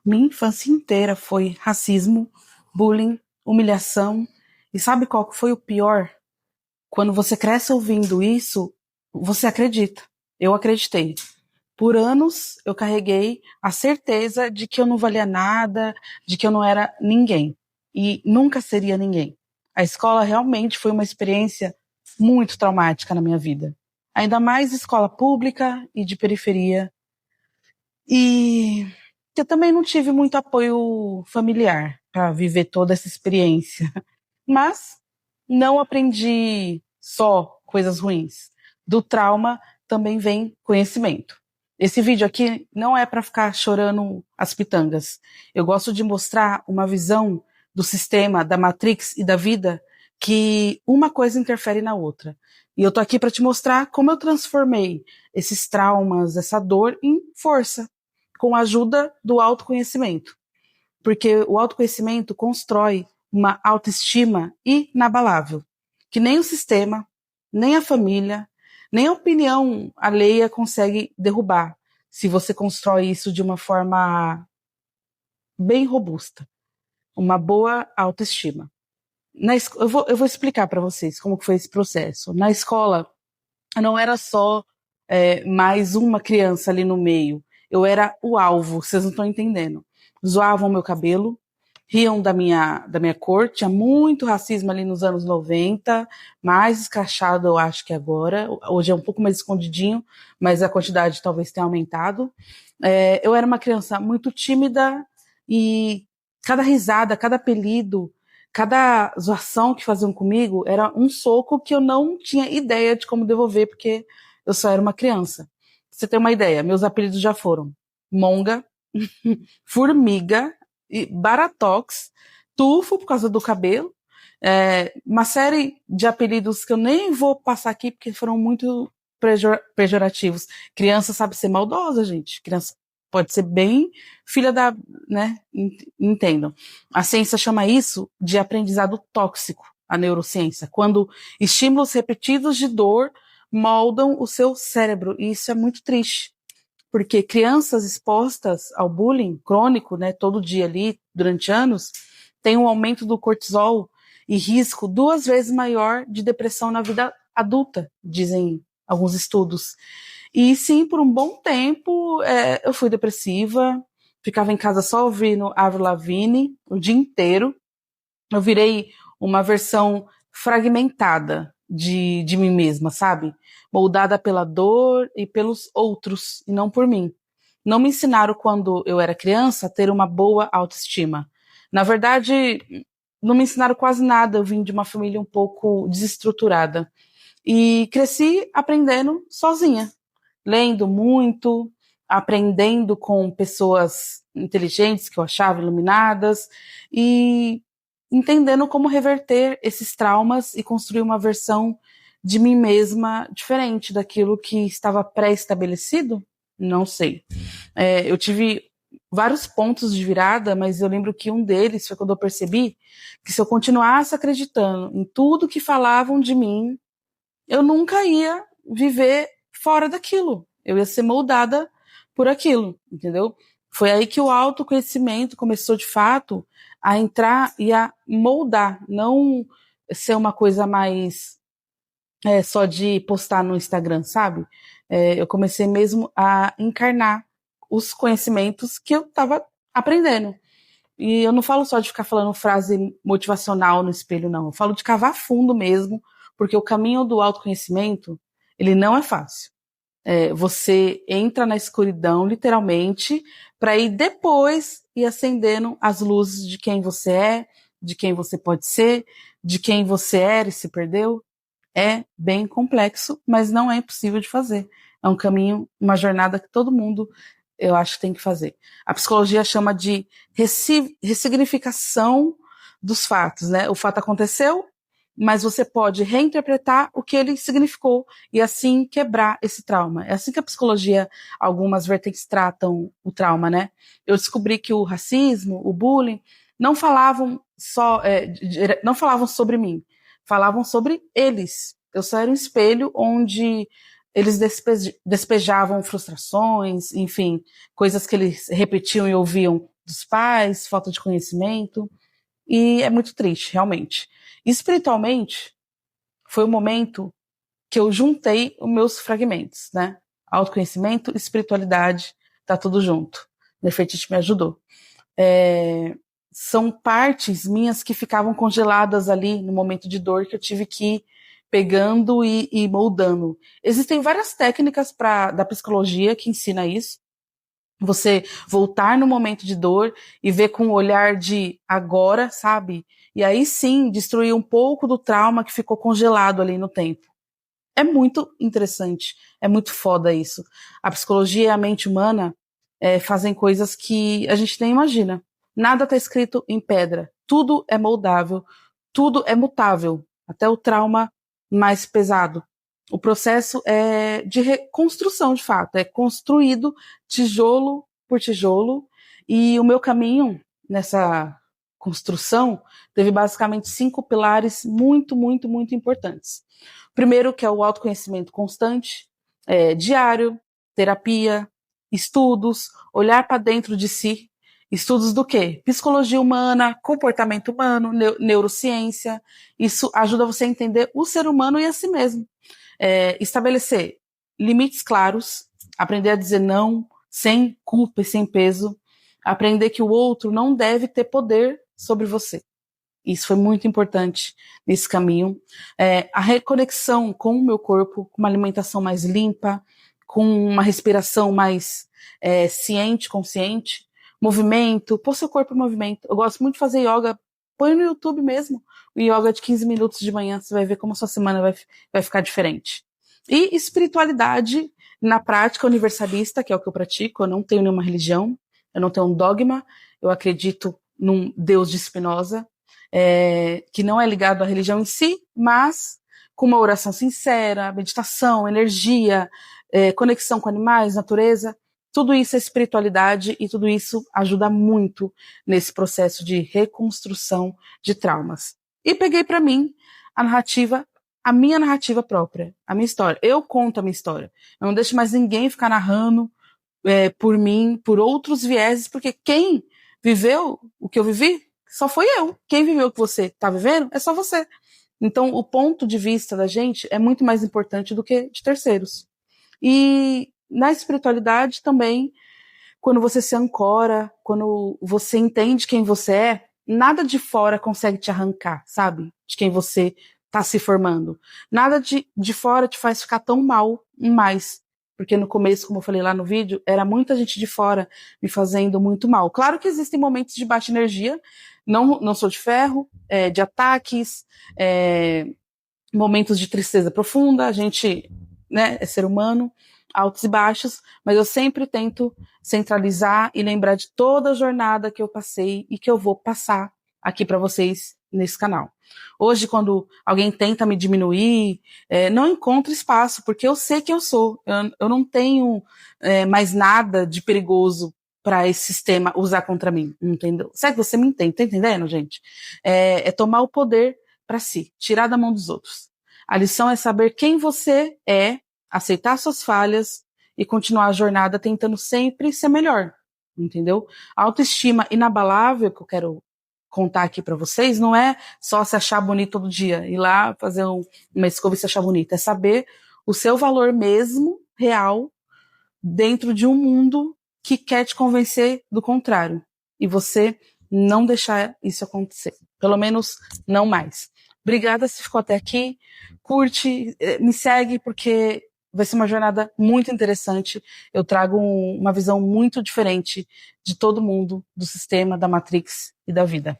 Minha infância inteira foi racismo, bullying, humilhação. E sabe qual que foi o pior? Quando você cresce ouvindo isso, você acredita. Eu acreditei. Por anos eu carreguei a certeza de que eu não valia nada, de que eu não era ninguém. E nunca seria ninguém. A escola realmente foi uma experiência muito traumática na minha vida. Ainda mais escola pública e de periferia. E eu também não tive muito apoio familiar para viver toda essa experiência. Mas não aprendi só coisas ruins. Do trauma também vem conhecimento. Esse vídeo aqui não é para ficar chorando as pitangas. Eu gosto de mostrar uma visão do sistema, da Matrix e da vida, que uma coisa interfere na outra. E eu tô aqui para te mostrar como eu transformei esses traumas, essa dor, em força, com a ajuda do autoconhecimento. Porque o autoconhecimento constrói uma autoestima inabalável, que nem o sistema, nem a família, nem a opinião alheia consegue derrubar, se você constrói isso de uma forma bem robusta, uma boa autoestima. Eu vou explicar para vocês como que foi esse processo. Na escola, eu não era só mais uma criança ali no meio, eu era o alvo, vocês não estão entendendo. Zoavam meu cabelo, riam da minha cor, tinha muito racismo ali nos anos 90, mais escrachado eu acho que agora, hoje é um pouco mais escondidinho, mas a quantidade talvez tenha aumentado. Eu era uma criança muito tímida e cada risada, cada apelido, cada zoação que faziam comigo era um soco que eu não tinha ideia de como devolver, porque eu só era uma criança. Pra você ter uma ideia, meus apelidos já foram Monga, Formiga, e Baratox, Tufo por causa do cabelo, uma série de apelidos que eu nem vou passar aqui porque foram muito pejorativos. Criança sabe ser maldosa, gente. Criança pode ser bem filha da, né? Entendam. A ciência chama isso de aprendizado tóxico, a neurociência, quando estímulos repetidos de dor moldam o seu cérebro, e isso é muito triste. Porque crianças expostas ao bullying crônico, né, todo dia ali, durante anos, têm um aumento do cortisol e risco 2 vezes maior de depressão na vida adulta, dizem alguns estudos. E sim, por um bom tempo, eu fui depressiva, ficava em casa só ouvindo Avril Lavigne o dia inteiro. Eu virei uma versão fragmentada de mim mesma, sabe? Moldada pela dor e pelos outros, e não por mim. Não me ensinaram quando eu era criança a ter uma boa autoestima. Na verdade, não me ensinaram quase nada. Eu vim de uma família um pouco desestruturada. E cresci aprendendo sozinha, lendo muito, aprendendo com pessoas inteligentes que eu achava iluminadas e entendendo como reverter esses traumas e construir uma versão de mim mesma diferente daquilo que estava pré-estabelecido? Não sei. Eu tive vários pontos de virada, mas eu lembro que um deles foi quando eu percebi que se eu continuasse acreditando em tudo que falavam de mim, eu nunca ia viver fora daquilo. Eu ia ser moldada por aquilo, entendeu? Foi aí que o autoconhecimento começou, de fato, a entrar e a moldar, não ser uma coisa mais só de postar no Instagram, sabe? Eu comecei mesmo a encarnar os conhecimentos que eu estava aprendendo. E eu não falo só de ficar falando frase motivacional no espelho, não. Eu falo de cavar fundo mesmo, porque o caminho do autoconhecimento, ele não é fácil. Você entra na escuridão, literalmente, para ir depois ir acendendo as luzes de quem você é, de quem você pode ser, de quem você era e se perdeu. É bem complexo, mas não é impossível de fazer. É um caminho, uma jornada que todo mundo, eu acho, que tem que fazer. A psicologia chama de ressignificação dos fatos, né? O fato aconteceu, mas você pode reinterpretar o que ele significou e assim quebrar esse trauma. É assim que a psicologia, algumas vertentes tratam o trauma, né? Eu descobri que o racismo, o bullying, não falavam só, não falavam sobre mim, falavam sobre eles. Eu só era um espelho onde eles despejavam frustrações, enfim, coisas que eles repetiam e ouviam dos pais, falta de conhecimento, e é muito triste, realmente. Espiritualmente, foi o momento que eu juntei os meus fragmentos, né? Autoconhecimento, espiritualidade, tá tudo junto. Nefertiti me ajudou. São partes minhas que ficavam congeladas ali no momento de dor que eu tive que ir pegando e moldando. Existem várias técnicas da psicologia que ensina isso. Você voltar no momento de dor e ver com o olhar de agora, sabe? E aí sim, destruir um pouco do trauma que ficou congelado ali no tempo. É muito interessante, é muito foda isso. A psicologia e a mente humana fazem coisas que a gente nem imagina. Nada está escrito em pedra. Tudo é moldável, tudo é mutável, até o trauma mais pesado. O processo é de reconstrução, de fato, é construído tijolo por tijolo, e o meu caminho nessa construção teve basicamente 5 pilares muito, muito, muito importantes. Primeiro, que é o autoconhecimento constante, diário, terapia, estudos, olhar para dentro de si. Estudos do quê? Psicologia humana, comportamento humano, neurociência. Isso ajuda você a entender o ser humano e a si mesmo. Estabelecer limites claros, aprender a dizer não, sem culpa e sem peso, aprender que o outro não deve ter poder sobre você. Isso foi muito importante nesse caminho. A reconexão com o meu corpo, com uma alimentação mais limpa, com uma respiração mais ciente, consciente, movimento, pôr seu corpo em movimento. Eu gosto muito de fazer yoga. Põe no YouTube mesmo o yoga de 15 minutos de manhã, você vai ver como a sua semana vai ficar diferente. E espiritualidade na prática universalista, que é o que eu pratico. Eu não tenho nenhuma religião, eu não tenho um dogma, eu acredito num Deus de Spinoza, que não é ligado à religião em si, mas com uma oração sincera, meditação, energia, conexão com animais, natureza. Tudo isso é espiritualidade e tudo isso ajuda muito nesse processo de reconstrução de traumas. E peguei para mim a minha narrativa própria, a minha história. Eu conto a minha história. Eu não deixo mais ninguém ficar narrando por mim, por outros vieses, porque quem viveu o que eu vivi só foi eu. Quem viveu o que você está vivendo é só você. Então, o ponto de vista da gente é muito mais importante do que de terceiros. E na espiritualidade também, quando você se ancora, quando você entende quem você é, nada de fora consegue te arrancar, sabe? De quem você está se formando. Nada de fora te faz ficar tão mal mais. Porque no começo, como eu falei lá no vídeo, era muita gente de fora me fazendo muito mal. Claro que existem momentos de baixa energia, não sou de ferro, de ataques, momentos de tristeza profunda, a gente, né, é ser humano, altos e baixos, mas eu sempre tento centralizar e lembrar de toda a jornada que eu passei e que eu vou passar aqui para vocês nesse canal. Hoje, quando alguém tenta me diminuir, não encontro espaço, porque eu sei quem eu sou. Eu não tenho mais nada de perigoso para esse sistema usar contra mim, entendeu? Será que você me entende? Tá entendendo, gente? É tomar o poder para si, tirar da mão dos outros. A lição é saber quem você é, aceitar suas falhas e continuar a jornada tentando sempre ser melhor, entendeu? A autoestima inabalável que eu quero contar aqui para vocês não é só se achar bonito todo dia, ir lá fazer uma escova e se achar bonito, é saber o seu valor mesmo, real, dentro de um mundo que quer te convencer do contrário. E você não deixar isso acontecer. Pelo menos não mais. Obrigada se ficou até aqui. Curte, me segue, porque vai ser uma jornada muito interessante. Eu trago uma visão muito diferente de todo mundo, do sistema, da Matrix e da vida.